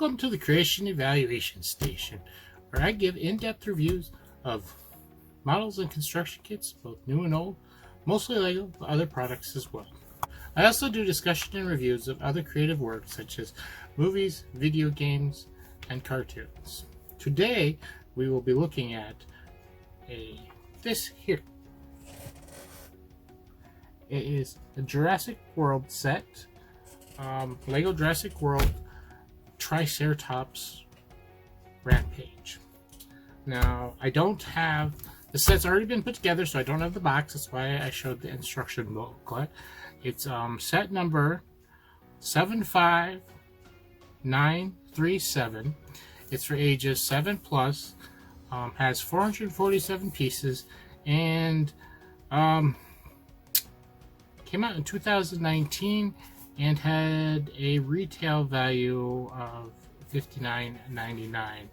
Welcome to the Creation Evaluation Station, where I give in-depth reviews of models and construction kits, both new and old, mostly Lego, but other products as well. I also do discussion and reviews of other creative works such as movies, video games, and cartoons. Today, we will be looking at this here. It is a Jurassic World set, Lego Jurassic World Triceratops Rampage. Now, I don't have, the set's already been put together, so I don't have the box. That's why I showed the instruction booklet. It's set number 75937. It's for ages 7 plus. Has 447 pieces, and came out in 2019 and had a retail value of $59.99.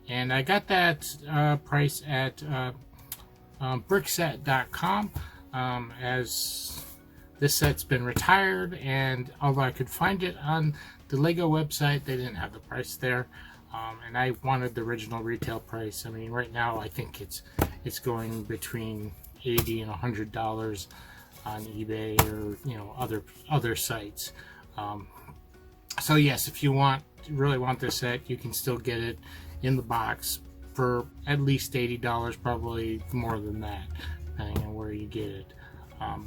And I got that price at brickset.com, as this set's been retired, and although I could find it on the Lego website, they didn't have the price there. And I wanted the original retail price. I mean, right now I think it's going between $80 and $100 on eBay or other sites. So yes, if you really want this set, you can still get it in the box for at least $80, probably more than that, depending on where you get it.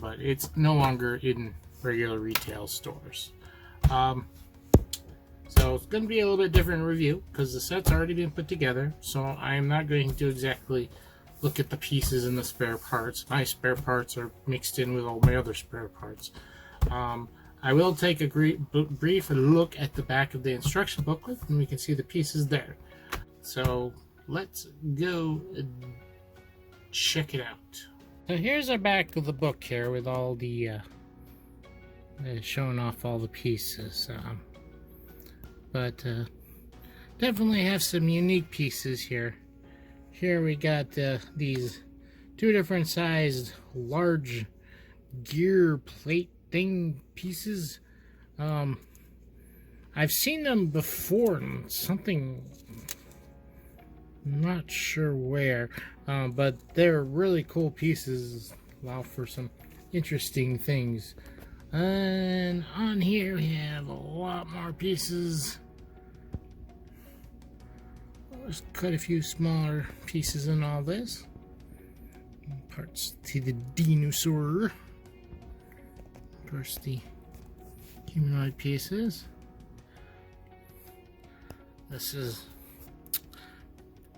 But it's no longer in regular retail stores. So it's going to be a little bit different review because the set's already been put together, so I'm not going to exactly look at the pieces and the spare parts. My spare parts are mixed in with all my other spare parts. I will take a brief look at the back of the instruction booklet, and we can see the pieces there. So let's go check it out. So here's our back of the book here with all the showing off all the pieces. But definitely have some unique pieces here. Here we got these two different sized large gear plate thing pieces. I've seen them before in something, I'm not sure where, but they're really cool pieces, allow for some interesting things. And on here we have a lot more pieces. There's quite a few smaller pieces in all this. Parts to the dinosaur. Of course, the humanoid pieces. This is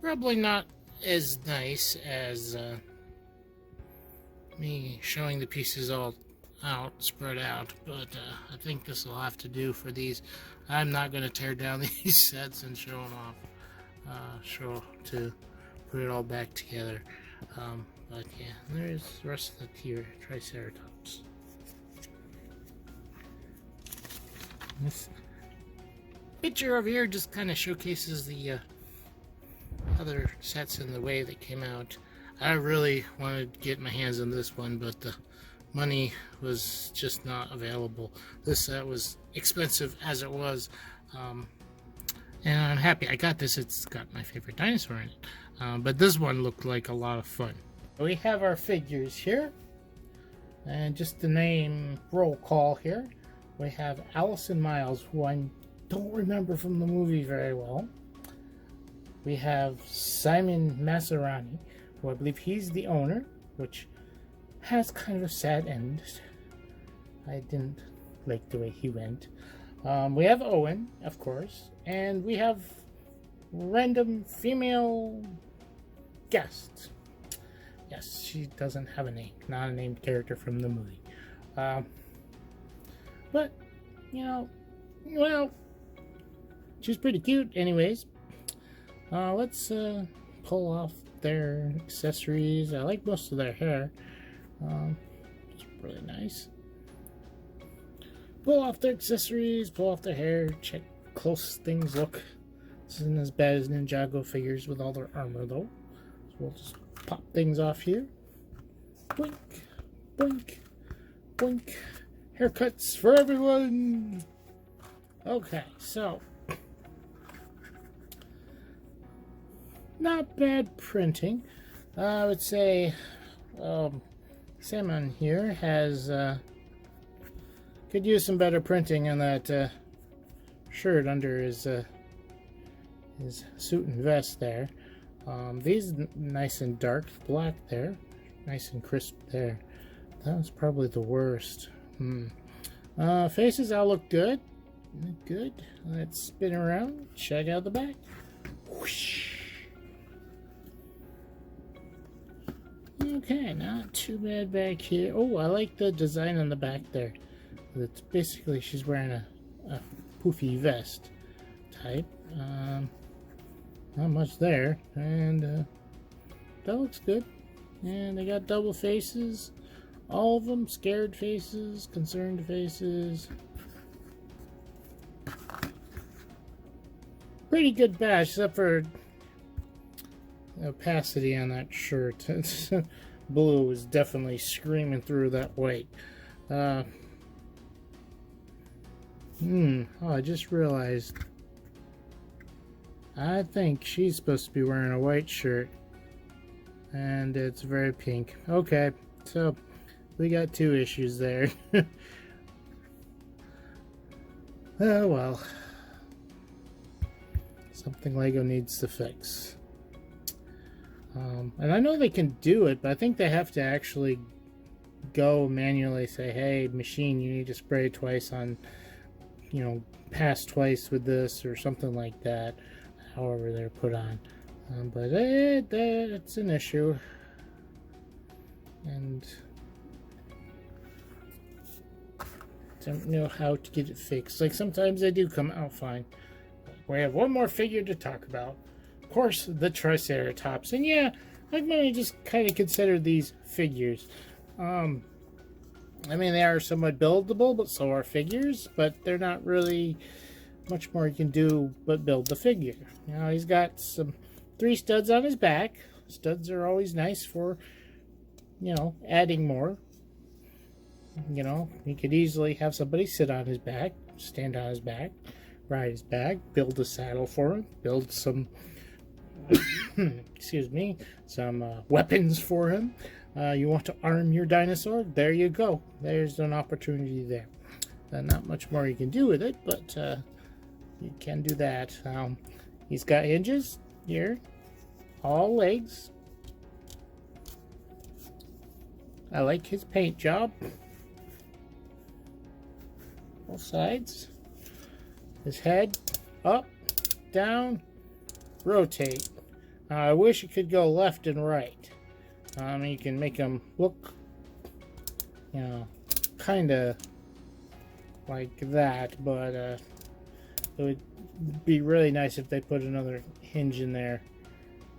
probably not as nice as me showing the pieces all spread out, but I think this will have to do for these. I'm not going to tear down these sets and show them off. To put it all back together. But yeah, there's the rest of the Triceratops. This picture over here just kind of showcases the other sets in the way that came out. I really wanted to get my hands on this one, but the money was just not available. This set was expensive as it was. And I'm happy I got this. It's got my favorite dinosaur in it. But this one looked like a lot of fun. We have our figures here. And just to name roll call here, we have Allison Miles, who I don't remember from the movie very well. We have Simon Masserani, who I believe he's the owner, which has kind of a sad end. I didn't like the way he went. We have Owen, of course, and we have random female guests. Yes, she doesn't have a name, not a named character from the movie. But, well, she's pretty cute anyways. Let's pull off their accessories. I like most of their hair. It's really nice. Pull off their accessories, pull off their hair, check close things look. This isn't as bad as Ninjago figures with all their armor though. So we'll just pop things off here. Blink, blink, blink. Haircuts for everyone! Okay, so not bad printing. I would say Salmon here has could use some better printing on that shirt under his suit and vest there. These nice and dark black there, nice and crisp there. That was probably the worst. Faces all look good. Good. Let's spin around. Check out the back. Whoosh. Okay, not too bad back here. Oh, I like the design on the back there. It's basically she's wearing a poofy vest type. Not much there, and that looks good. And they got double faces, all of them, scared faces, concerned faces. Pretty good badge, except for opacity on that shirt. Blue is definitely screaming through that white. Oh, I just realized I think she's supposed to be wearing a white shirt, and it's very pink. Okay, so we got two issues there. Oh well, something Lego needs to fix. And I know they can do it, but I think they have to actually go manually say, hey, machine, you need to spray twice on, you know, pass twice with this or something like that, however they're put on. But it's an issue. And don't know how to get it fixed. Like, sometimes they do come out fine. We have one more figure to talk about. Of course, the Triceratops. And yeah, I'm going to just kind of consider these figures. I mean, they are somewhat buildable, but so are figures. But they're not really much more you can do but build the figure. You know, he's got some 3 studs on his back. Studs are always nice for, you know, adding more. You know, he could easily have somebody sit on his back, stand on his back, ride his back, build a saddle for him, build some excuse me, some weapons for him. You want to arm your dinosaur? There you go. There's an opportunity there. Not much more you can do with it, but you can do that. He's got hinges here, all legs. I like his paint job. Both sides. His head, up, down, rotate. I wish it could go left and right. You can make them look, you know, kind of like that, but it would be really nice if they put another hinge in there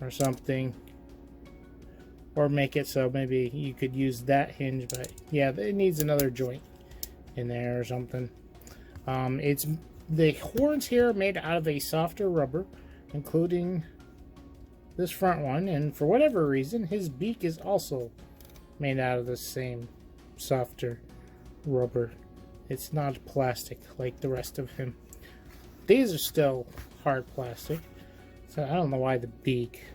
or something, or make it so maybe you could use that hinge, but yeah, it needs another joint in there or something. It's the horns here are made out of a softer rubber, including this front one, and for whatever reason his beak is also made out of the same softer rubber. It's not plastic like the rest of him. These are still hard plastic, so I don't know why the beak.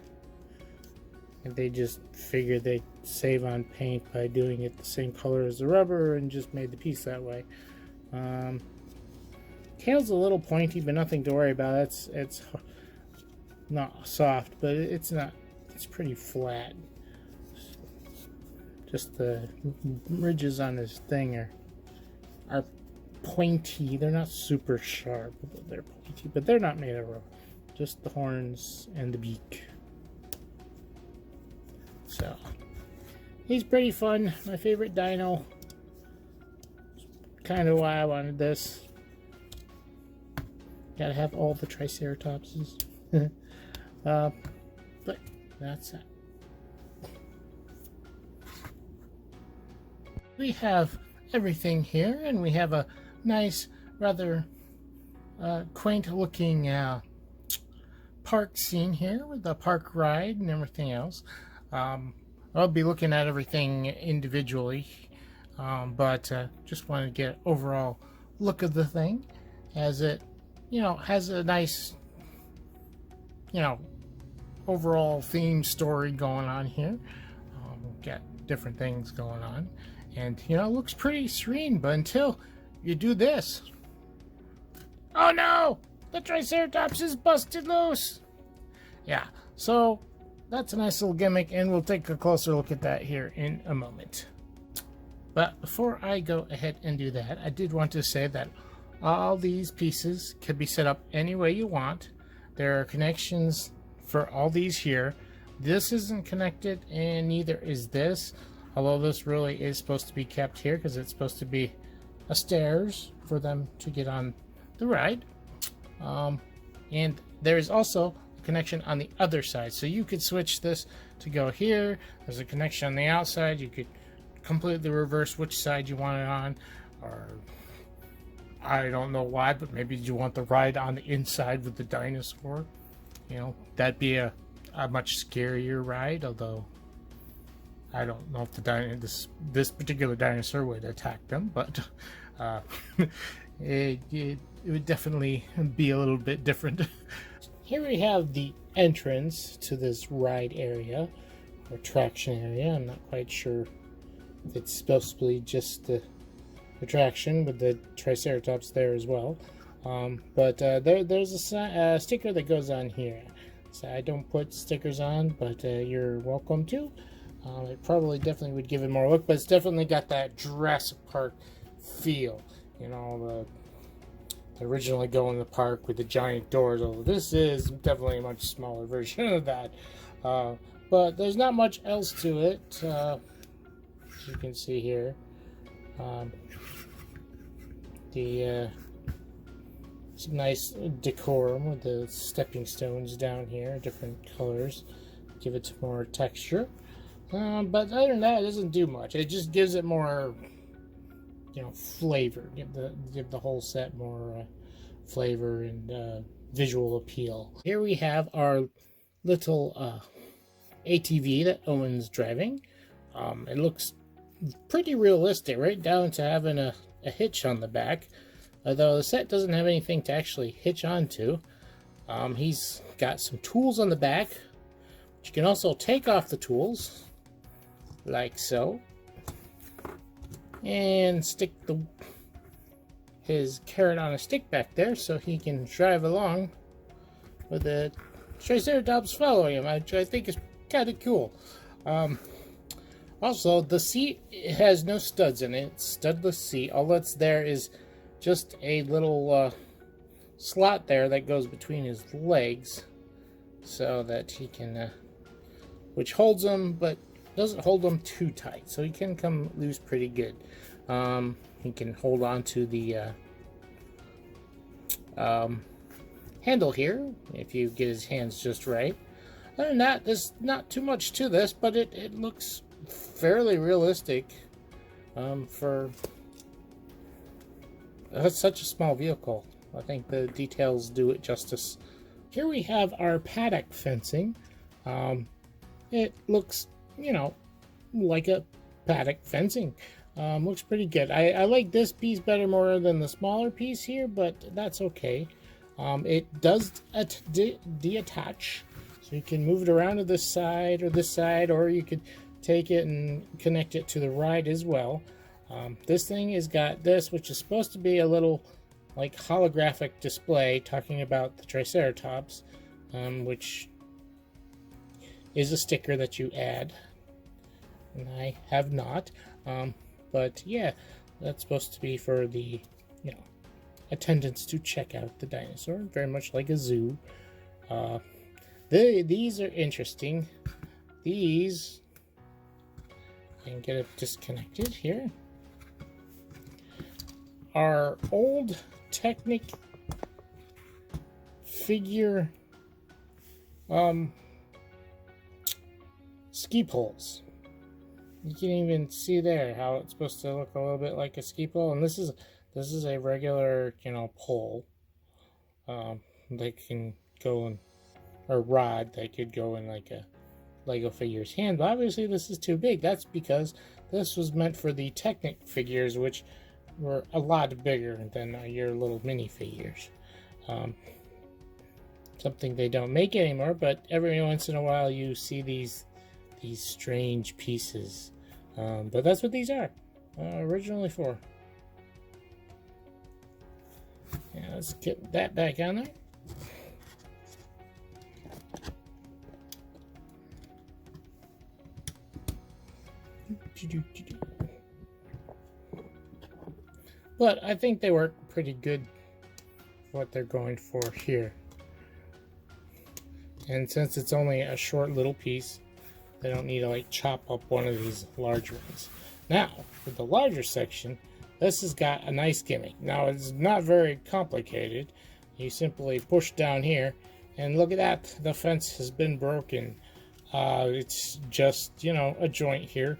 And they just figured they'd save on paint by doing it the same color as the rubber and just made the piece that way. Tail's a little pointy, but nothing to worry about. It's not soft, but it's not. It's pretty flat. Just the ridges on his thing are pointy. They're not super sharp, but they're pointy. But they're not made of rubber. Just the horns and the beak. So he's pretty fun. My favorite dino. Kind of why I wanted this. Gotta have all the Triceratopses. But that's it. We have everything here, and we have a nice, rather quaint looking park scene here with the park ride and everything else. I'll be looking at everything individually, but just want to get an overall look of the thing, as it, you know, has a nice, you know, overall theme story going on here. Got different things going on, and you know, it looks pretty serene, but until you do this. Oh no! The Triceratops is busted loose! Yeah, so that's a nice little gimmick, and we'll take a closer look at that here in a moment. But before I go ahead and do that, I did want to say that all these pieces can be set up any way you want. There are connections for all these here. This isn't connected, and neither is this, although this really is supposed to be kept here because it's supposed to be a stairs for them to get on the ride. And there is also a connection on the other side, so you could switch this to go here. There's a connection on the outside. You could completely reverse which side you want it on, or I don't know why, but maybe you want the ride on the inside with the dinosaur. You know, that'd be a much scarier ride, although I don't know if this particular dinosaur would attack them, but it would definitely be a little bit different. Here we have the entrance to this ride area, or attraction area. I'm not quite sure if it's supposed to be just the attraction with the Triceratops there as well. But there's a sticker that goes on here. So I don't put stickers on, but you're welcome to. It probably definitely would give it more look, but it's definitely got that Jurassic Park feel. You know, the originally go in the park with the giant doors. Although this is definitely a much smaller version of that. But there's not much else to it, as you can see here. Some nice decorum with the stepping stones down here, different colors, give it more texture. But other than that, it doesn't do much. It just gives it more, you know, flavor. Give the whole set more flavor and visual appeal. Here we have our little ATV that Owen's driving. It looks pretty realistic, right down to having a hitch on the back. Although the set doesn't have anything to actually hitch onto. He's got some tools on the back. You can also take off the tools, like so, and stick his carrot on a stick back there so he can drive along with the Triceratops following him, which I think is kind of cool. Also, the seat has no studs in it. It's studless seat. All that's there is just a little slot there that goes between his legs so that he can, which holds him but doesn't hold him too tight, so he can come loose pretty good. He can hold on to the handle here if you get his hands just right. Other than that, there's not too much to this, but it looks fairly realistic for such a small vehicle. I think the details do it justice. Here we have our paddock fencing. It looks, you know, like a paddock fencing. Looks pretty good. I like this piece better more than the smaller piece here, but that's okay. It does deattach, so you can move it around to this side, or you could take it and connect it to the ride as well. This thing has got this, which is supposed to be a little like holographic display talking about the Triceratops, which is a sticker that you add, and I have not. But yeah, that's supposed to be for the, you know, attendants to check out the dinosaur, very much like a zoo. These are interesting. These, I can get it disconnected here, are old Technic figure ski poles. You can even see there how it's supposed to look a little bit like a ski pole, and this is a regular, you know, pole. They can go in, or rod that could go in like a Lego figure's hand, but obviously this is too big. That's because this was meant for the Technic figures, which were a lot bigger than your little mini figures. So something they don't make anymore, but every once in a while you see these strange pieces. But that's what these are originally for. Yeah, let's get that back on there. But I think they work pretty good for what they're going for here. And since it's only a short little piece, they don't need to like chop up one of these large ones. Now, with the larger section, this has got a nice gimmick. Now, it's not very complicated. You simply push down here, and look at that. The fence has been broken. It's just, you know, a joint here,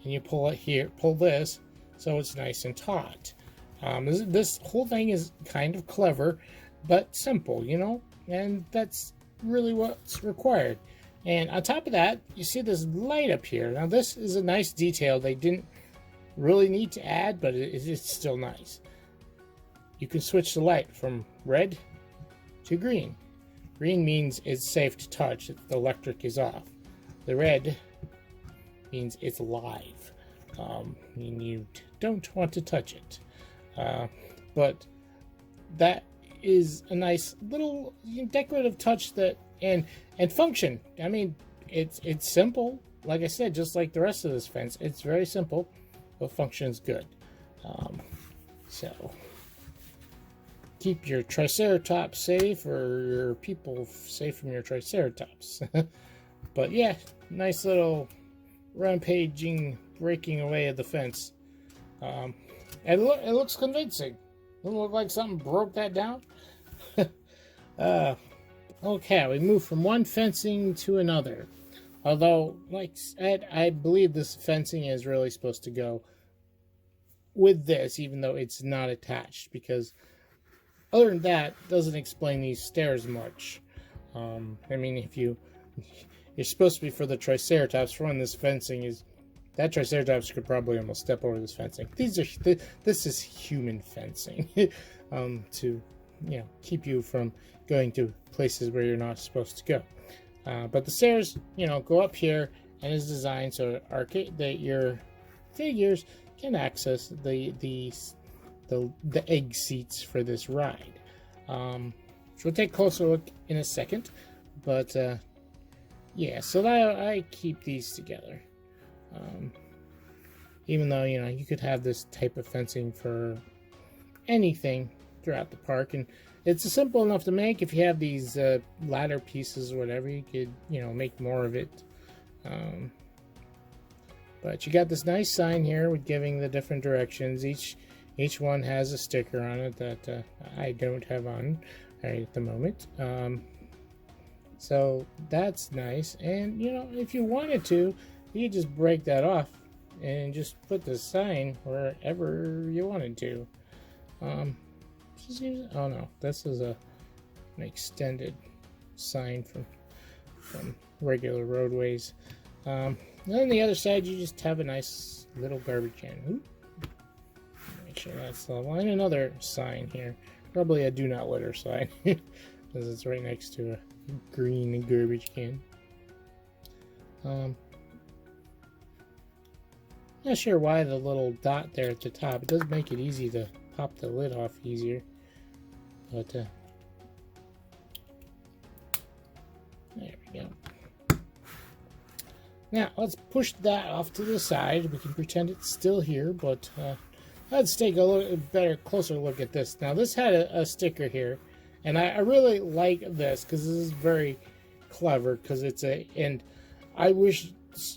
and you pull it here, pull this, so it's nice and taut. This whole thing is kind of clever, but simple, you know, and that's really what's required. And on top of that, you see this light up here. Now, this is a nice detail they didn't really need to add, but it's still nice. You can switch the light from red to green. Green means it's safe to touch, the electric is off. The red means it's live, and you don't want to touch it. But that is a nice little decorative touch that and function. I mean, it's simple. Like I said, just like the rest of this fence, it's very simple, but functions good. So keep your Triceratops safe, or your people safe from your Triceratops. But yeah, nice little rampaging, breaking away of the fence. And it looks convincing. Doesn't look like something broke that down. Okay, we move from one fencing to another. Although, like Ed, I believe this fencing is really supposed to go with this, even though it's not attached, because other than that, it doesn't explain these stairs much. I mean, if you're supposed to be for the Triceratops, for one, this fencing is, that Triceratops could probably almost step over this fencing. This is human fencing to, you know, keep you from going to places where you're not supposed to go. But the stairs, you know, go up here and is designed so that your figures can access the egg seats for this ride. So we'll take a closer look in a second. But yeah, so I keep these together. Even though, you know, you could have this type of fencing for anything throughout the park, and it's simple enough to make. If you have these ladder pieces or whatever, you could, you know, make more of it. But you got this nice sign here with giving the different directions. Each one has a sticker on it that I don't have on right at the moment. So that's nice. And, you know, if you wanted to, you could just break that off and just put the sign wherever you wanted to. Oh no, this is an extended sign from regular roadways. And on the other side, you just have a nice little garbage can. Ooh. Make sure that's the line. Another sign here, probably a do not litter sign, because it's right next to a green garbage can. Not sure why the little dot there at the top. It does make it easy to pop the lid off easier. But there we go. Now let's push that off to the side. We can pretend it's still here, but let's take a closer look at this. Now this had a sticker here, and I really like this because this is very clever. Because and I wish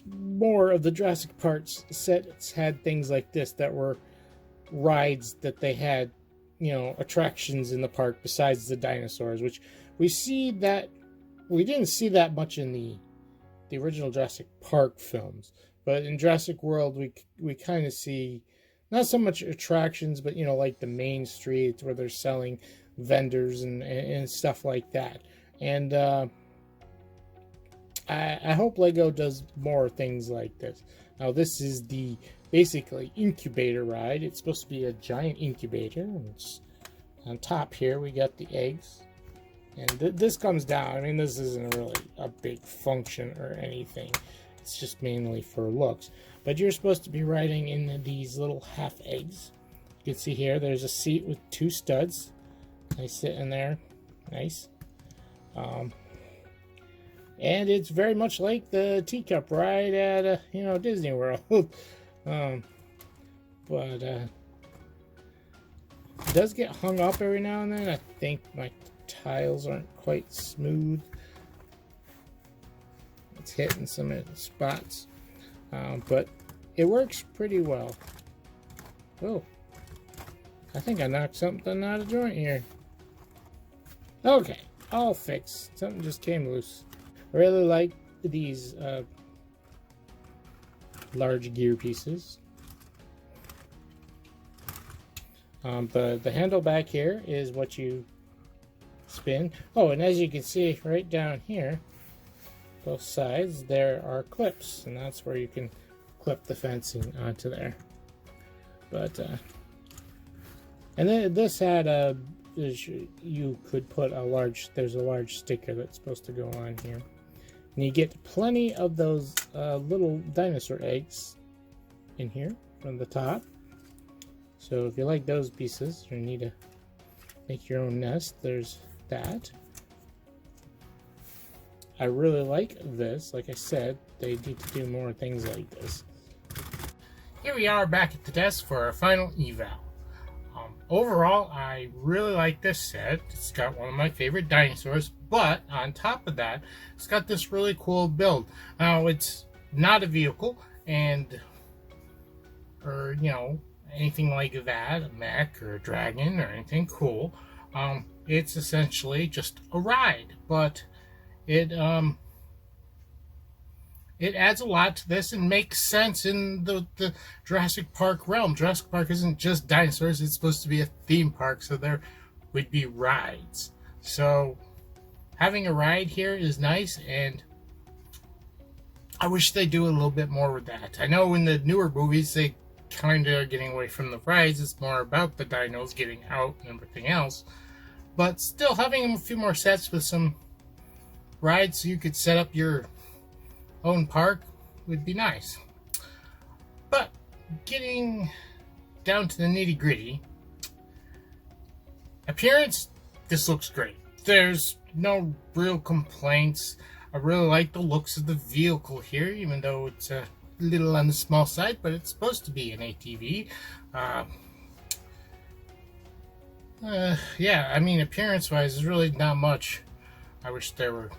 more of the Jurassic Park sets had things like this, that were rides that they had, you know, attractions in the park besides the dinosaurs, which we didn't see that much in the original Jurassic Park films. But in Jurassic World, we kind of see not so much attractions, but, you know, like the main streets where they're selling vendors and stuff like that. And I hope Lego does more things like this. Now this is the basically incubator ride. It's supposed to be a giant incubator. It's on top here we got the eggs. And this comes down. I mean, this isn't really a big function or anything. It's just mainly for looks. But you're supposed to be riding in these little half eggs. You can see here, there's a seat with 2 studs. They sit in there. Nice. And it's very much like the teacup ride at, Disney World. But it does get hung up every now and then. I think my tiles aren't quite smooth. It's hitting some spots. But it works pretty well. Oh, I think I knocked something out of joint here. Okay, all fixed. Something just came loose. I really like these large gear pieces. The handle back here is what you spin. Oh, and as you can see right down here, both sides, there are clips, and that's where you can clip the fencing onto there. But and then this had you could put there's a large sticker that's supposed to go on here, and you get plenty of those little dinosaur eggs in here from the top. So if you like those pieces, you need to make your own nest. There's that. I really like this. Like I said, they need to do more things like this. Here we are back at the desk for our final eval. Overall, I really like this set. It's got one of my favorite dinosaurs, but on top of that, it's got this really cool build. Now, it's not a vehicle, or anything like that, a mech or a dragon or anything cool. It's essentially just a ride, but it adds a lot to this and makes sense in the Jurassic Park realm. Jurassic Park isn't just dinosaurs, it's supposed to be a theme park, so there would be rides. So having a ride here is nice, and I wish they do a little bit more with that. I know in the newer movies they kind of are getting away from the rides. It's more about the dinos getting out and everything else. But still, having a few more sets with some rides so you could set up your own park would be nice. But getting down to the nitty-gritty, appearance, this looks great. There's no real complaints. I really like the looks of the vehicle here, even though it's a little on the small side, but it's supposed to be an ATV. Yeah, I mean, appearance-wise, there's really not much. I wish there were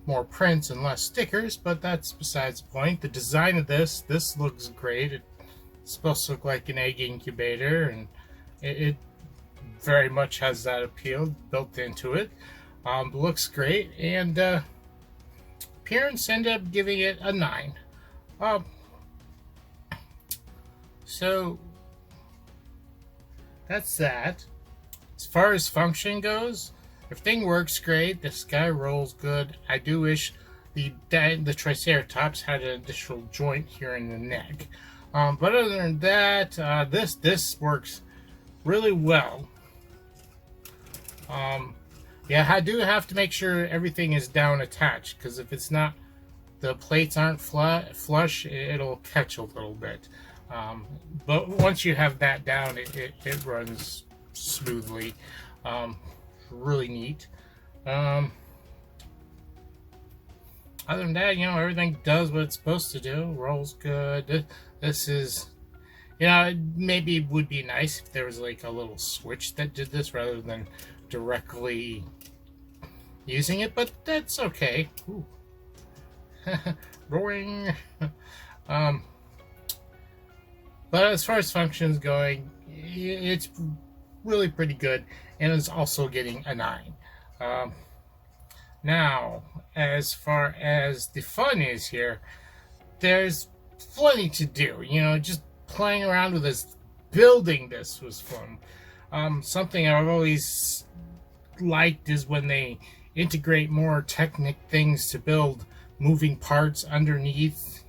more prints and less stickers, but that's besides the point. The design of this looks great. It's supposed to look like an egg incubator, and it very much has that appeal built into it. Looks great, and appearance ended up giving it a 9. So that's that. As far as function goes, everything works great. The sky rolls good. I do wish the Triceratops had an additional joint here in the neck. But other than that, this works really well. Yeah, I do have to make sure everything is down attached, because if it's not, the plates aren't flush, it'll catch a little bit. But once you have that down, it runs smoothly. Really neat. Other than that, everything does what it's supposed to do. Rolls good. This is, maybe it would be nice if there was like a little switch that did this rather than directly using it, but that's okay. Ooh. Roaring. But as far as functions going, it's really pretty good, and it's also getting a 9. Now, as far as the fun is here, there's plenty to do. Just playing around with this, building this was fun. Something I've always liked is when they integrate more technic things to build moving parts underneath,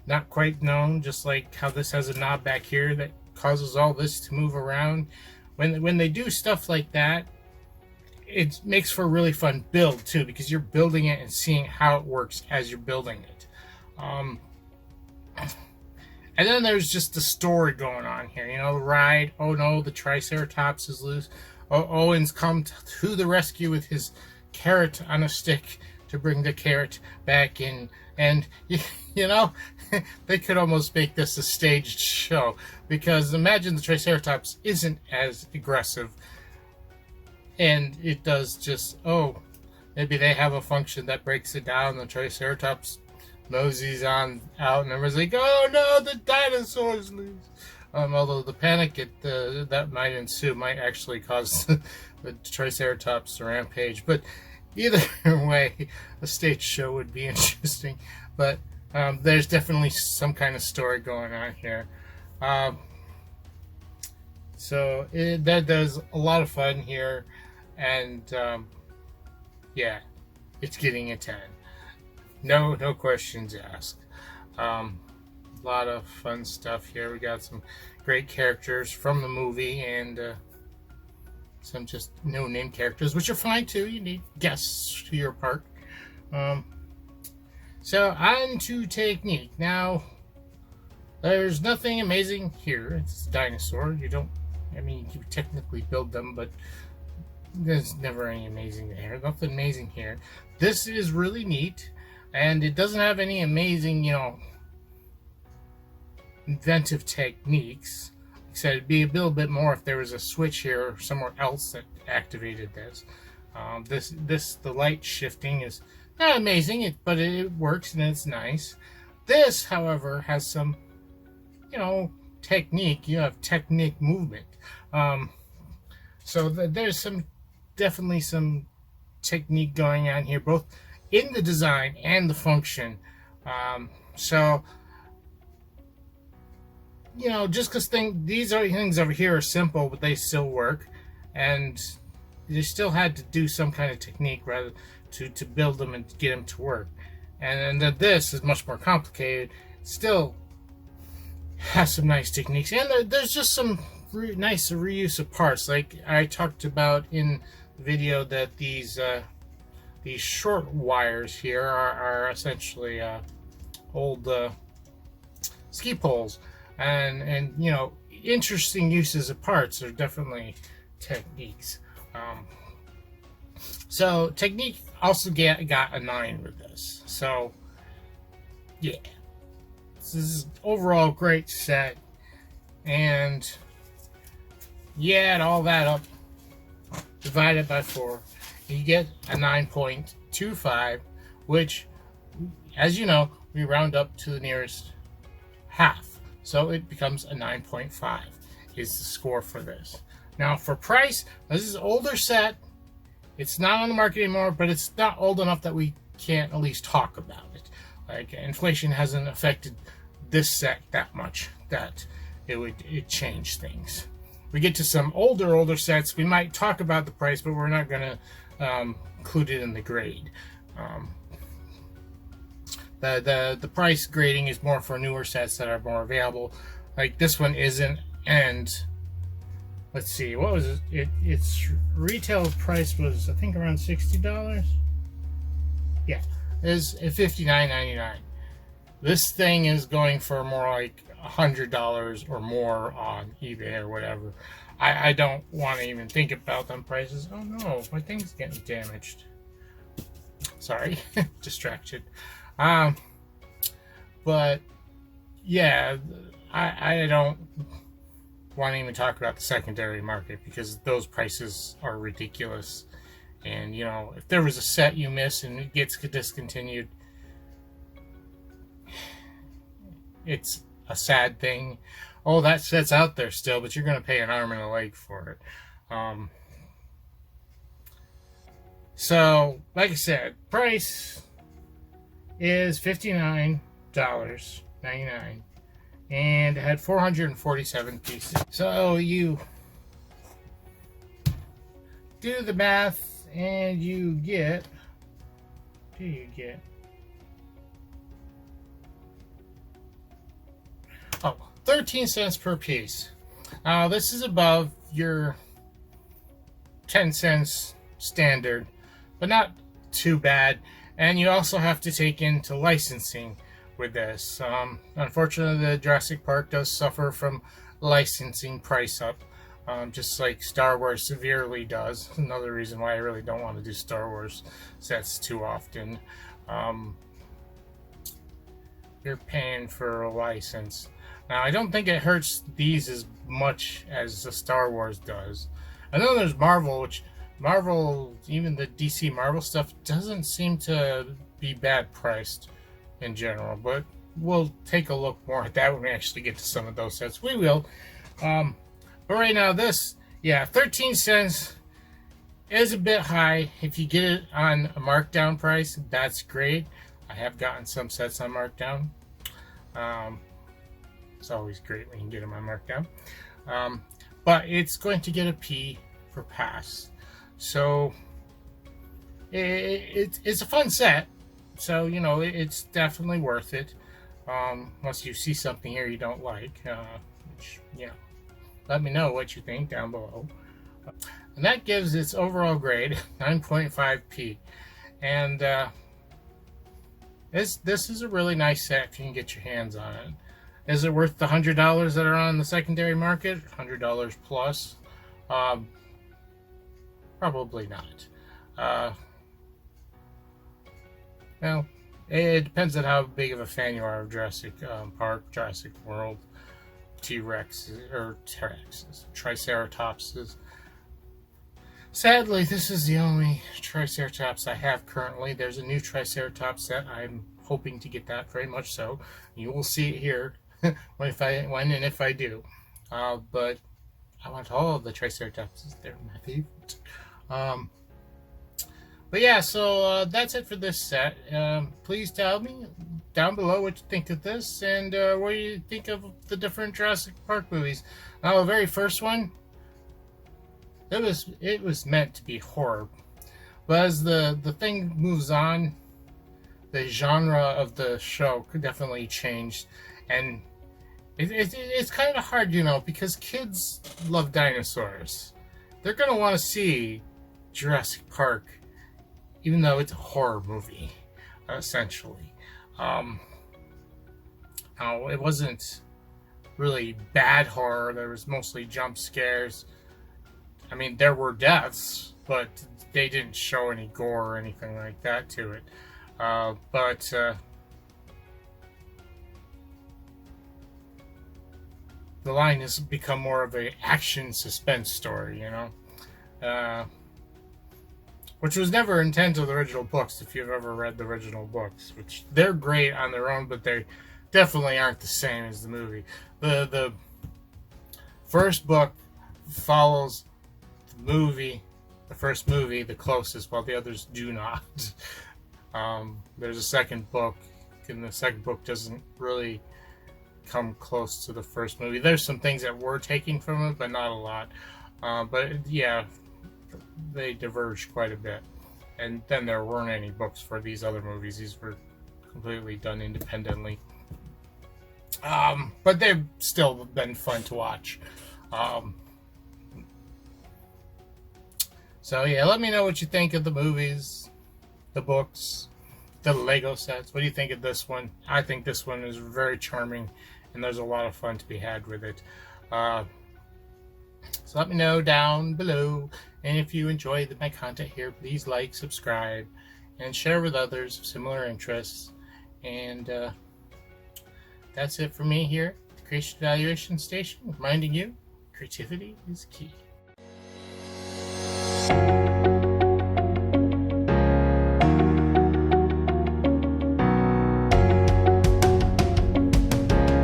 not quite known, just like how this has a knob back here that causes all this to move around. When they do stuff like that, it makes for a really fun build too, because you're building it and seeing how it works as you're building it. And then there's just the story going on here. You know, the ride. Oh no, the Triceratops is loose. Oh, Owen's come to the rescue with his carrot on a stick to bring the carrot back in. And, you know, they could almost make this a staged show. Because imagine the Triceratops isn't as aggressive. And it does just, oh, maybe they have a function that breaks it down. The Triceratops moseys on out, and everyone's like, oh no, the dinosaurs lose. Although the panic that might ensue might actually cause the Triceratops Rampage. But either way, a stage show would be interesting. But there's definitely some kind of story going on here. So that does a lot of fun here. And yeah, it's getting a 10. No questions asked. A lot of fun stuff here. We got some great characters from the movie and some just no-name characters, which are fine too. You need guests to your park. So on to technique. Now, there's nothing amazing here. It's a dinosaur. You don't, I mean, you technically build them, but there's never any amazing there. Nothing amazing here. This is really neat. And it doesn't have any amazing, you know, inventive techniques. Like I said, it'd be a little bit more if there was a switch here or somewhere else that activated this. The light shifting is not amazing, but it works and it's nice. This, however, has some, you know, technique. You have technique movement. So there's definitely some technique going on here, both in the design and the function. So, you know, just because these things over here are simple, but they still work, and you still had to do some kind of technique rather to build them and get them to work. And then this is much more complicated. Still has some nice techniques, and there's just some nice reuse of parts. Like I talked about in the video, that these short wires here are essentially old ski poles, and you know, interesting uses of parts are definitely techniques. So technique also got a 9 with this. So yeah, this is overall great set, and you add all that up, divide it by 4, you get a 9.25, which, as you know, we round up to the nearest half. So it becomes a 9.5 is the score for this. Now for price, this is an older set. It's not on the market anymore, but it's not old enough that we can't at least talk about it. Like, inflation hasn't affected this set that much that it changed things. We get to some older sets, we might talk about the price, but we're not going to include it in the grade. The price grading is more for newer sets that are more available. Like this one isn't, and let's see, what was it? Its retail price was, I think, around $60. Yeah, is $59.99. This thing is going for more like $100 or more on eBay or whatever. I don't want to even think about them prices. Oh no, my thing's getting damaged. Sorry, distracted. But yeah, I don't want to even talk about the secondary market, because those prices are ridiculous. And you know, if there was a set you miss and it gets discontinued, it's a sad thing. Oh, that set's out there still, but you're going to pay an arm and a leg for it. So, like I said, price is $59.99, and it had 447 pieces. So you do the math, and you get, 13 cents per piece. This is above your 10 cents standard, but not too bad. And you also have to take into licensing with this. Unfortunately, the Jurassic Park does suffer from licensing price up, just like Star Wars severely does. Another reason why I really don't want to do Star Wars sets too often. You're paying for a license. Now, I don't think it hurts these as much as the Star Wars does. I know there's Marvel, which Marvel, even the DC Marvel stuff, doesn't seem to be bad priced in general, but we'll take a look more at that when we actually get to some of those sets. We will. But right now, this, yeah, 13 cents is a bit high. If you get it on a markdown price, that's great. I have gotten some sets on markdown. It's always great when you get them on markdown. But it's going to get a P for pass. So it's a fun set. So, you know, it's definitely worth it. Unless you see something here you don't like. Which, you know, let me know what you think down below. And that gives its overall grade 9.5P. And this is a really nice set if you can get your hands on it. Is it worth the $100 that are on the secondary market? $100 plus? Probably not. Well, it depends on how big of a fan you are of Jurassic Park, Jurassic World, T-Rexes, or T-Rexes, Triceratopses. Sadly, this is the only Triceratops I have currently. There's a new Triceratops set. I'm hoping to get that, very much so. You will see it here when and if I do. But I want all of the Triceratopses. They're my favorite. But yeah, so that's it for this set. Please tell me down below what you think of this, and what do you think of the different Jurassic Park movies. Now, the very first one, it was meant to be horror, but as the thing moves on, the genre of the show could definitely change, and it's kind of hard, you know, because kids love dinosaurs. They're gonna want to see Jurassic Park, even though it's a horror movie, essentially. Now, it wasn't really bad horror. There was mostly jump scares. I mean, there were deaths, but they didn't show any gore or anything like that to it. But the line has become more of an action suspense story, you know? Which was never intended to the original books, if you've ever read the original books, which they're great on their own, but they definitely aren't the same as the movie. The first book follows the movie, the first movie, the closest, while the others do not. There's a second book, and the second book doesn't really come close to the first movie. There's some things that were taken from it, but not a lot. But yeah, they diverged quite a bit. And then there weren't any books for these other movies. These were completely done independently. But they've still been fun to watch. So yeah, let me know what you think of the movies, the books, the Lego sets. What do you think of this one? I think this one is very charming, and there's a lot of fun to be had with it. So let me know down below. And if you enjoy my content here, please like, subscribe, and share with others of similar interests. And that's it for me here at the Creation Evaluation Station, reminding you, creativity is key.